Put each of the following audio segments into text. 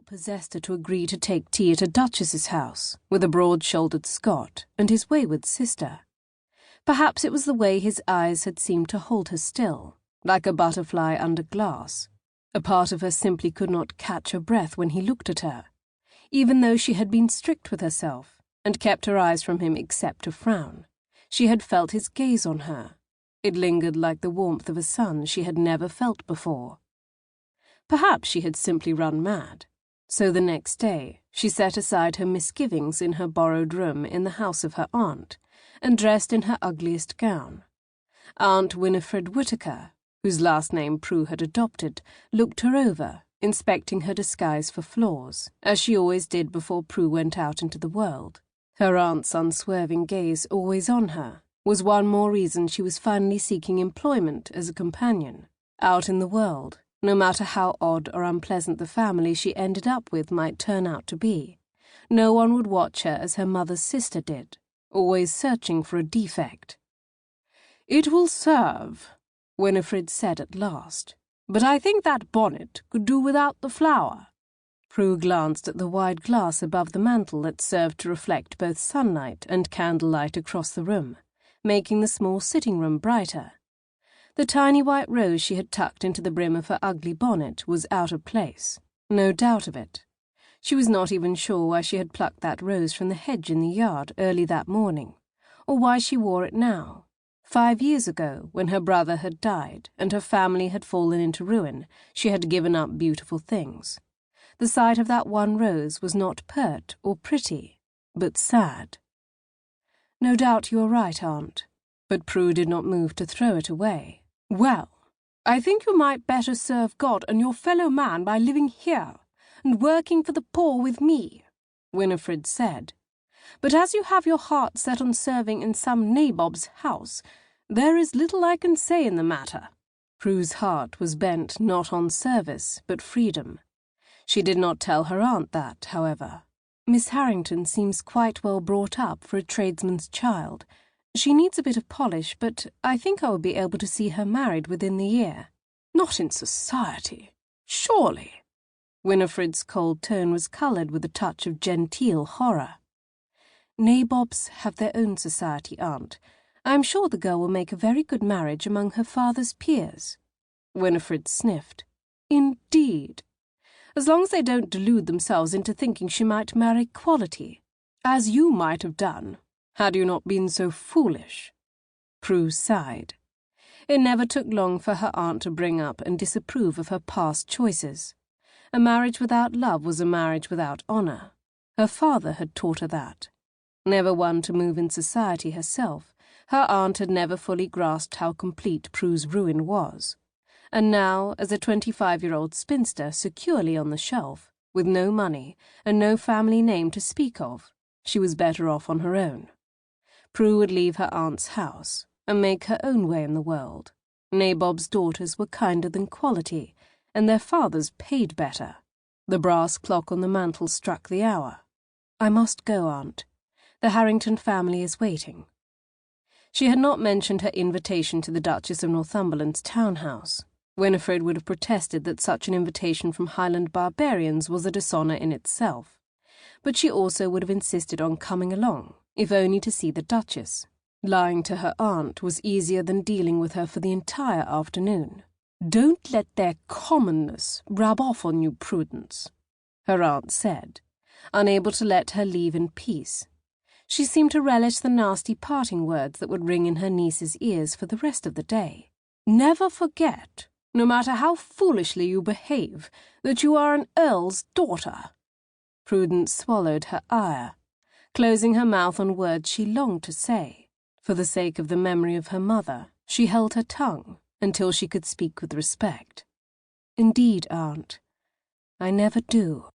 what possessed her to agree to take tea at a duchess's house with a broad-shouldered Scot and his wayward sister. Perhaps it was the way his eyes had seemed to hold her still, like a butterfly under glass. A part of her simply could not catch her breath when he looked at her, even though she had been strict with herself and kept her eyes from him except to frown. She had felt his gaze on her. It lingered like the warmth of a sun she had never felt before. Perhaps she had simply run mad. So the next day, she set aside her misgivings in her borrowed room in the house of her aunt, and dressed in her ugliest gown. Aunt Winifred Whittaker, whose last name Prue had adopted, looked her over, inspecting her disguise for flaws, as she always did before Prue went out into the world. Her aunt's unswerving gaze always on her was one more reason she was finally seeking employment as a companion, out in the world, no matter how odd or unpleasant the family she ended up with might turn out to be. No one would watch her as her mother's sister did, always searching for a defect. "It will serve," Winifred said at last, "but I think that bonnet could do without the flower." Prue glanced at the wide glass above the mantel that served to reflect both sunlight and candlelight across the room, making the small sitting room brighter. The tiny white rose she had tucked into the brim of her ugly bonnet was out of place, no doubt of it. She was not even sure why she had plucked that rose from the hedge in the yard early that morning, or why she wore it now. 5 years ago, when her brother had died and her family had fallen into ruin, she had given up beautiful things. The sight of that one rose was not pert or pretty, but sad. "No doubt you are right, Aunt," but Prue did not move to throw it away. "Well, I think you might better serve God and your fellow man by living here and working for the poor with me," Winifred said. "But as you have your heart set on serving in some nabob's house, there is little I can say in the matter." Prue's heart was bent not on service, but freedom. She did not tell her aunt that, however. "Miss Harrington seems quite well brought up for a tradesman's child. She needs a bit of polish, but I think I will be able to see her married within the year." "Not in society, surely?" Winifred's cold tone was coloured with a touch of genteel horror. "Nabobs have their own society, Aunt. I am sure the girl will make a very good marriage among her father's peers." Winifred sniffed. "Indeed? As long as they don't delude themselves into thinking she might marry quality, as you might have done, had you not been so foolish." Prue sighed. It never took long for her aunt to bring up and disapprove of her past choices. A marriage without love was a marriage without honour. Her father had taught her that. Never one to move in society herself, her aunt had never fully grasped how complete Prue's ruin was. And now, as a 25-year-old spinster securely on the shelf, with no money and no family name to speak of, she was better off on her own. Prue would leave her aunt's house and make her own way in the world. Nabob's daughters were kinder than quality, and their fathers paid better. The brass clock on the mantel struck the hour. "I must go, Aunt. The Harrington family is waiting." She had not mentioned her invitation to the Duchess of Northumberland's townhouse. Winifred would have protested that such an invitation from Highland barbarians was a dishonour in itself, but she also would have insisted on coming along, if only to see the Duchess. Lying to her aunt was easier than dealing with her for the entire afternoon. "Don't let their commonness rub off on you, Prudence," her aunt said, unable to let her leave in peace. She seemed to relish the nasty parting words that would ring in her niece's ears for the rest of the day. "Never forget, no matter how foolishly you behave, that you are an earl's daughter." Prudence swallowed her ire, closing her mouth on words she longed to say. For the sake of the memory of her mother, she held her tongue until she could speak with respect. "Indeed, Aunt, I never do."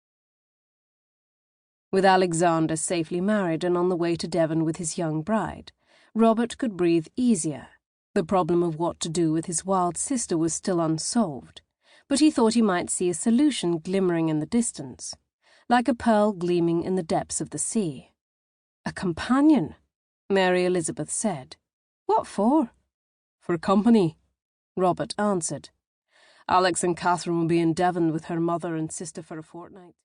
With Alexander safely married and on the way to Devon with his young bride, Robert could breathe easier. The problem of what to do with his wild sister was still unsolved, but he thought he might see a solution glimmering in the distance, like a pearl gleaming in the depths of the sea. "A companion," Mary Elizabeth said. "What for?" "For company," Robert answered. "Alex and Catherine will be in Devon with her mother and sister for a fortnight."